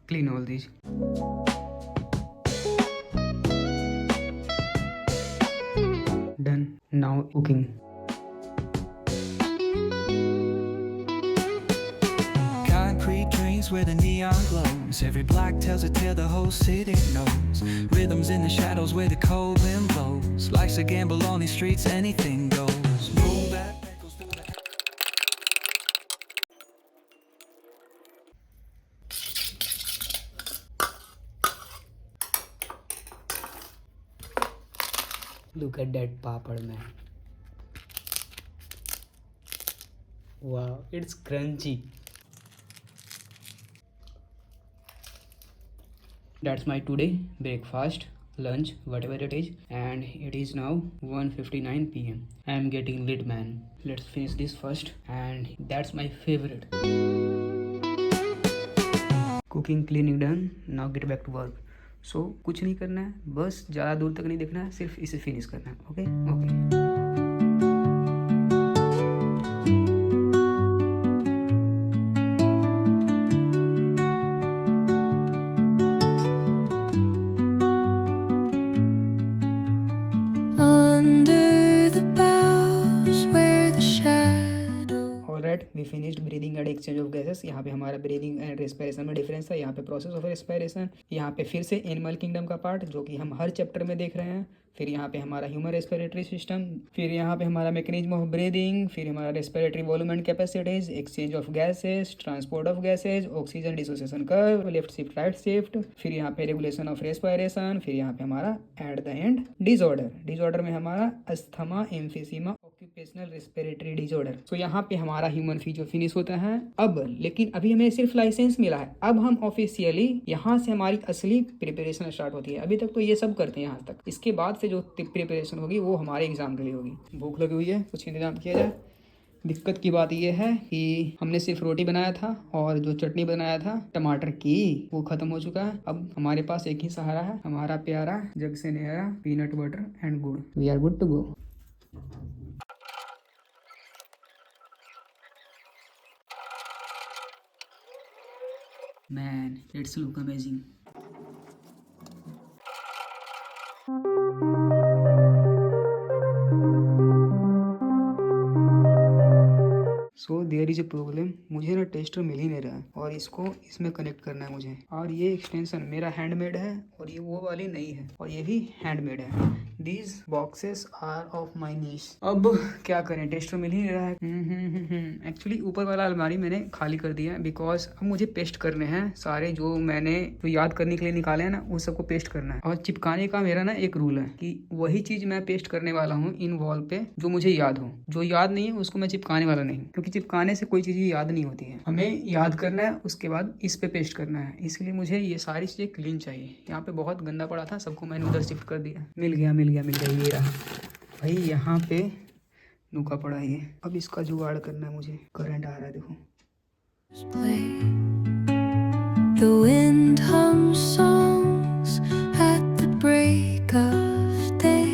clean all these. Done. Now cooking. Concrete dreams where the neon glows. Every block tells a tale the whole city knows. Rhythms in the shadows where the cold wind blows. Life's a gamble on these streets, anything goes. Boom, bap, echoes through the Look at that papad, man. Wow, it's crunchy. That's my today breakfast, lunch, whatever it is, and it is now 1:59 p.m. I am getting lit, man. Let's finish this first, and that's my favorite. Cooking, cleaning done. Now get back to work. So कुछ नहीं करना है, बस ज़्यादा दूर तक नहीं देखना है, सिर्फ इसे फिनिश करना है. Okay okay. Under the boughs where the shadow. Alright, we finished breathing and exchange of gases. यहाँ पे हमारा ब्रीदिंग एंड रेस्पिरेशन में डिफरेंस था. यहाँ पे प्रोसेस ऑफ रेस्पिरेशन. यहाँ पे फिर से एनिमल किंगडम का पार्ट जो कि हम हर चैप्टर में देख रहे हैं. फिर यहाँ पे हमारा ह्यूमन रेस्पिरेटरी सिस्टम. फिर यहाँ पे हमारा मैकेनिज्म ऑफ ब्रीदिंग. फिर हमारा respiratory volume and capacities, exchange of gases, transport of gases, oxygen dissociation curve, left shift right shift. फिर यहाँ पे रेगुलेशन ऑफ रेस्पिरेशन. फिर यहाँ पे हमारा at the end disorder. Disorder में हमारा asthma, emphysema, occupational respiratory disorder. तो यहाँ पे हमारा ह्यूमन फीचर फिनिश होता है. अब लेकिन अभी हमें सिर्फ लाइसेंस मिला है. अब हम ऑफिशियली यहाँ से हमारी असली प्रिपरेशन स्टार्ट होती है. अभी तक तो ये सब करते हैं यहाँ तक. इसके बाद से जो प्रिपरेशन होगी वो हमारे एग्जाम के लिए होगी. भूख लगी हुई है, कुछ इंतजाम किया जाए. दिक्कत की बात यह है कि हमने सिर्फ रोटी बनाया था और जो चटनी बनाया था टमाटर की वो खत्म हो चुका है. अब हमारे पास एक ही सहारा है, हमारा प्यारा जग से न्यारा peanut butter and gur. We are good to go. Man, it's look amazing. So there is a problem. मुझे ना टेस्टर मिल ही नहीं रहा है और इसको इसमें कनेक्ट करना है मुझे. और ये एक्सटेंशन मेरा हैंडमेड है और ये वो वाली नहीं है और ये भी हैंडमेड है. These boxes are of my niche. अब क्या करें, टेस्टर मिल ही नहीं रहा है. एक्चुअली ऊपर वाला अलमारी मैंने खाली कर दिया है बिकॉज अब मुझे पेस्ट करने हैं सारे जो मैंने जो याद करने के लिए निकाले हैं ना, उन सबको पेस्ट करना है. और चिपकाने का मेरा ना एक रूल है कि वही चीज मैं पेस्ट करने वाला हूँ इन वॉल पे जो मुझे याद हो. जो याद नहीं है उसको मैं चिपकाने वाला नहीं, क्योंकि चिपकाने से कोई चीज़ याद नहीं होती है. हमें याद करना है, उसके बाद इस पे पेस्ट करना है. इसलिए मुझे ये सारी चीज़ें क्लीन चाहिए. यहाँ पे बहुत गंदा पड़ा था, सबको मैंने उधर शिफ्ट कर दिया. मिल गया मिल गया मिल गया. ये रहा भाई, यहाँ पे नुका पड़ा है ये. अब इसका जुगाड़ करना है मुझे. करंट आ रहा है देखो. Play. The wind hums songs at the break of day,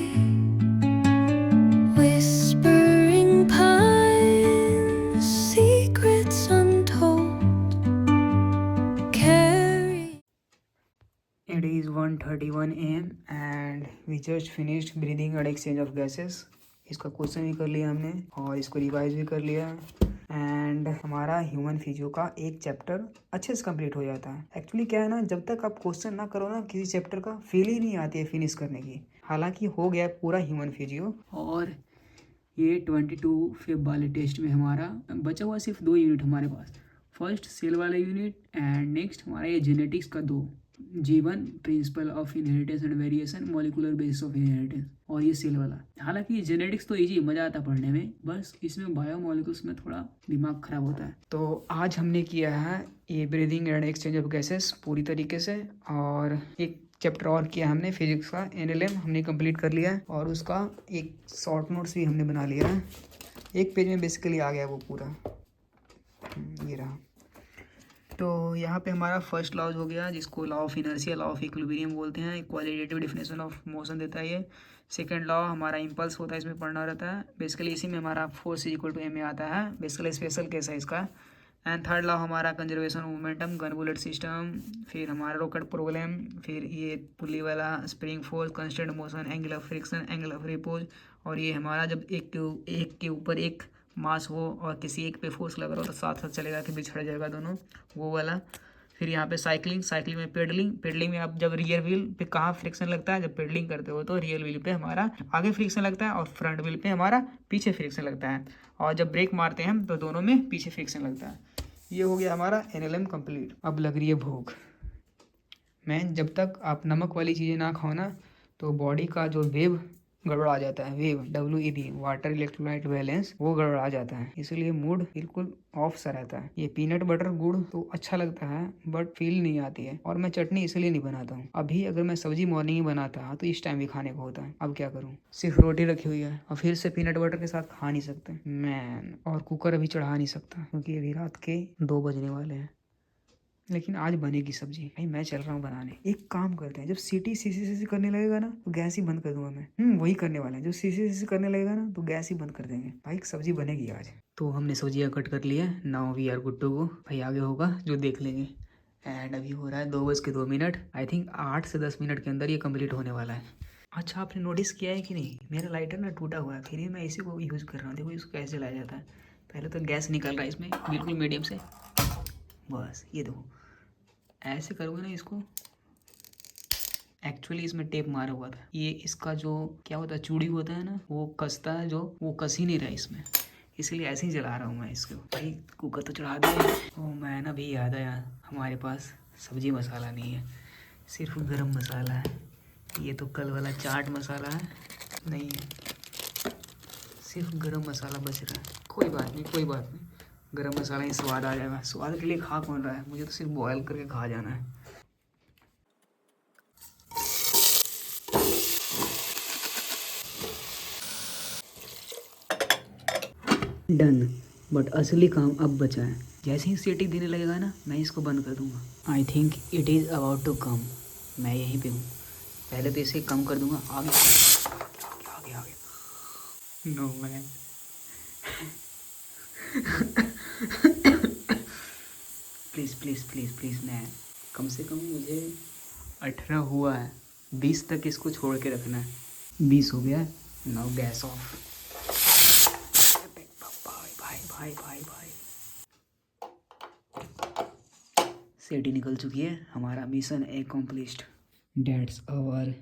whispering pines, secrets untold. Carry. It is 1:31 AM and we just finished breathing and exchange of gases. इसका क्वेश्चन भी कर लिया हमने और इसको रिवाइज भी कर लिया. एंड हमारा ह्यूमन फिजियो का एक चैप्टर अच्छे से कंप्लीट हो जाता है. एक्चुअली क्या है ना, जब तक आप क्वेश्चन ना करो ना किसी चैप्टर का, फील ही नहीं आती है फिनिश करने की. हालांकि हो गया पूरा ह्यूमन फिजियो. और ये 22 फेब वाले टेस्ट में हमारा बचा हुआ सिर्फ 2 यूनिट हमारे पास. फर्स्ट सेल वाला यूनिट एंड नेक्स्ट हमारा ये जेनेटिक्स का 2, G1 principle of inheritance and variation, molecular basis of inheritance, और ये सेल वाला. हालांकि जेनेटिक्स तो इजी, मज़ा आता पढ़ने में, बस इसमें बायोमोलिकुल्स में थोड़ा दिमाग खराब होता है. तो आज हमने किया है ये breathing and exchange of gases पूरी तरीके से. और एक चैप्टर और किया हमने फिजिक्स का, NLM हमने कंप्लीट कर लिया है और उसका एक शॉर्ट नोट्स भी हमने बना लिया है. एक पेज में बेसिकली आ गया वो पूरा. ये रहा. तो यहाँ पे हमारा फर्स्ट लॉज हो गया जिसको law of inertia, law of equilibrium बोलते हैं. क्वालिटेटिव डेफिनेशन ऑफ मोशन देता है ये. सेकंड लॉ हमारा इम्पल्स होता है, इसमें पढ़ना रहता है. बेसिकली इसी में हमारा force equal to M A आता है. बेसिकली स्पेशल केस है इसका. एंड थर्ड लॉ हमारा conservation of momentum, gun bullet system, फिर हमारा रॉकेट प्रॉब्लम, फिर ये पुली वाला spring force, constant motion, angle of friction, angle of repose, और ये हमारा जब एक के ऊपर एक मास हो और किसी एक पे फोर्स लग रहा हो तो साथ साथ चलेगा कि बिछड़ जाएगा दोनों, वो वाला। फिर यहाँ पे साइकिलिंग में पेडलिंग में आप जब रियर व्हील पे कहाँ फ्रिक्शन लगता है, जब पेडलिंग करते हो तो रियर व्हील पे हमारा आगे फ्रिक्शन लगता है और फ्रंट व्हील पे हमारा पीछे फ्रिक्शन लगता है, और जब ब्रेक मारते हैं हम तो दोनों में पीछे फ्रिक्शन लगता है। ये हो गया हमारा NLM कंप्लीट। अब लग रही है भूख। मैं जब तक आप नमक वाली चीज़ें ना खाओ ना तो बॉडी का जो वेव गड़बड़ा जाता है, wave WEB water electrolyte balance, वो गड़बड़ा जाता है, इसलिए मूड बिल्कुल ऑफ सा रहता है। ये पीनट बटर गुड़ तो अच्छा लगता है बट फील नहीं आती है, और मैं चटनी इसलिए नहीं बनाता हूँ। अभी अगर मैं सब्जी मॉर्निंग ही बनाता तो इस टाइम भी खाने को होता है, अब क्या करूँ। सिर्फ रोटी रखी हुई है और फिर से पीनट बटर के साथ खा नहीं सकते मैन, और कुकर अभी चढ़ा नहीं सकता क्योंकि अभी रात के 2 बजने वाले हैं। लेकिन आज बनेगी सब्जी भाई, मैं चल रहा हूँ बनाने। एक काम करते हैं, जब सीटी सीसी करने लगेगा ना तो गैस ही बंद कर दूंगा मैं। वही करने वाला है, जो सीसी करने लगेगा ना तो गैस ही बंद कर देंगे भाई, सब्जी बनेगी आज। तो हमने सब्जियाँ कट कर लिया, now we are good to go. भाई आगे होगा जो देख लेंगे। एंड अभी हो रहा है 2:02। आई थिंक 8 से 10 मिनट के अंदर ये कम्प्लीट होने वाला है। अच्छा, आपने नोटिस किया है कि नहीं, मेरा लाइटर ना टूटा हुआ है, फिर भी मैं इसी को यूज़ कर रहा हूँ। देखो इसको कैसे लाया जाता है। पहले तो गैस निकल रहा है इसमें बिल्कुल मीडियम से, बस ये देखो ऐसे करोगे ना इसको। एक्चुअली इसमें टेप मारा हुआ था, ये इसका जो क्या होता है चूड़ी होता है ना, वो कसता है, जो वो कस ही नहीं रहा इसमें, इसलिए ऐसे ही जला रहा हूँ मैं इसको। भाई कुकर तो चढ़ा दिया। ओ मैं ना भी याद आया, हमारे पास सब्जी मसाला नहीं है, सिर्फ गरम मसाला है। ये तो कल वाला चाट मसाला है, नहीं है, सिर्फ गरम मसाला बच रहा है। कोई बात नहीं, गरम मसाला ही स्वाद आ जाएगा। स्वाद के लिए खा कौन रहा है, मुझे तो सिर्फ बॉयल करके खा जाना है। डन, बट असली काम अब बचा है। जैसे ही सीटी देने लगेगा ना मैं इसको बंद कर दूंगा। I think it is about to come. मैं यहीं पे हूँ, पहले तो इसे कम कर दूंगा। आगे नो मैन प्लीज़ मैं कम से कम मुझे 18 हुआ है, 20 तक इसको छोड़ के रखना है। 20 हो गया, नाउ गैस ऑफ। भाई सीटी निकल चुकी है, हमारा mission accomplished. That's our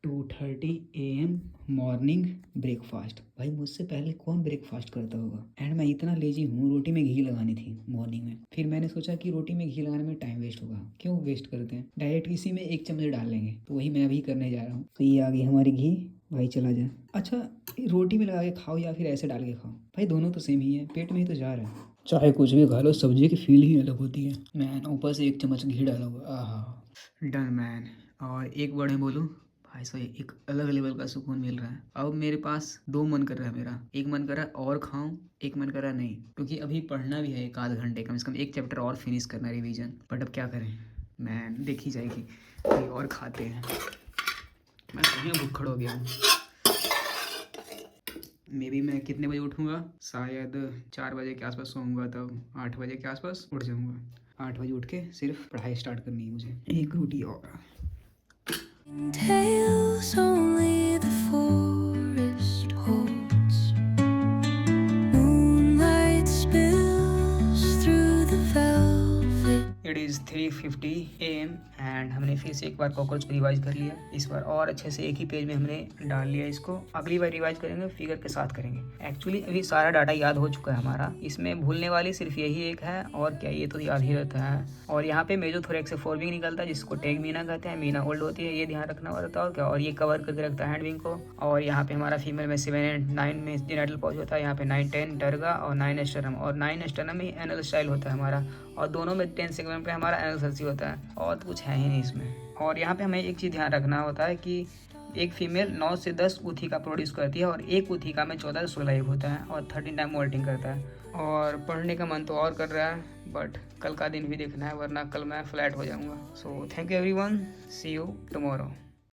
2:30 AM morning breakfast. भाई मुझसे पहले कौन ब्रेकफास्ट करता होगा। एंड मैं इतना लेजी हूँ, रोटी में घी लगानी थी मॉर्निंग में, फिर मैंने सोचा कि रोटी में घी लगाने में टाइम वेस्ट होगा, क्यों वेस्ट करते हैं, डायरेक्ट इसी में 1 चम्मच डाल लेंगे। तो वही मैं अभी करने जा रहा हूँ। तो ये आ गई हमारी घी, भाई चला जाए। अच्छा, रोटी में लगा के खाओ या फिर ऐसे डाल के खाओ, भाई दोनों तो सेम ही है, पेट में ही तो जा रहा है। चाहे कुछ भी खा लो, सब्जी की फील ही अलग होती है मैन। ऊपर से 1 चम्मच घी डाला हुआ, आहा डन मैन। और एक वर्ड में बोलूँ भाई, सो एक अलग लेवल का सुकून मिल रहा है। अब मेरे पास 2 मन कर रहा है मेरा, एक मन कर रहा है और खाऊं, एक मन कर रहा है नहीं, क्योंकि अभी पढ़ना भी है 1 आध घंटे, कम से कम 1 चैप्टर और फिनिश करना है, रिवीजन। बट अब क्या करें मैन, देखी जाएगी, कोई और खाते हैं। मैं सही भूखड़ हो गया हूँ। मे बी मैं कितने बजे उठूँगा, शायद 4 बजे के आसपास सोऊंगा, तब 8 बजे के आसपास उठ जाऊँगा। 8 बजे उठ के सिर्फ पढ़ाई स्टार्ट करनी है मुझे। एक रोटी और। Tales only the forest holds. Moonlight spills through the velvet. It is 3:50 AM and हमने फिर से एक बार कॉकरोच को रिवाइज कर लिया। इस बार और अच्छे से एक ही पेज में हमने डाल लिया इसको। अगली बार रिवाइज करेंगे, फिगर के साथ करेंगे। एक्चुअली अभी सारा डाटा याद हो चुका है हमारा, इसमें भूलने वाली सिर्फ यही एक है, और क्या ये तो याद ही रहता है। और यहाँ पे मेजोथोरैक्स से फोरविंग निकलता है, जिसको टैग मीना कहते हैं। मीना ओल्ड होती है, ये ध्यान रखना होता है। और क्या, और ये कवर करके रखता है हैंडविंग को। और यहाँ पे हमारा फीमेल में 7 and 9 में जेनिटल पाउच होता है, यहाँ पे 9, 10 डरगा और 9 स्टर्नम, और 9 स्टर्नम ही एनल स्टाइल होता है हमारा, और दोनों में 10 सेगमेंट पे हमारा एनल सर्सी होता है, और तो कुछ है ही नहीं इसमें। और यहाँ पे हमें एक चीज़ ध्यान रखना होता है कि एक फीमेल 9 से 10 ऊथिका प्रोड्यूस करती है, और एक ऊथिका में 14 से 16 एग होता है, और 13 टाइम मोल्टिंग करता है। और पढ़ने का मन तो और कर रहा है, बट कल का दिन भी देखना है, वरना कल मैं फ्लैट हो जाऊँगा। So thank you everyone, see you tomorrow.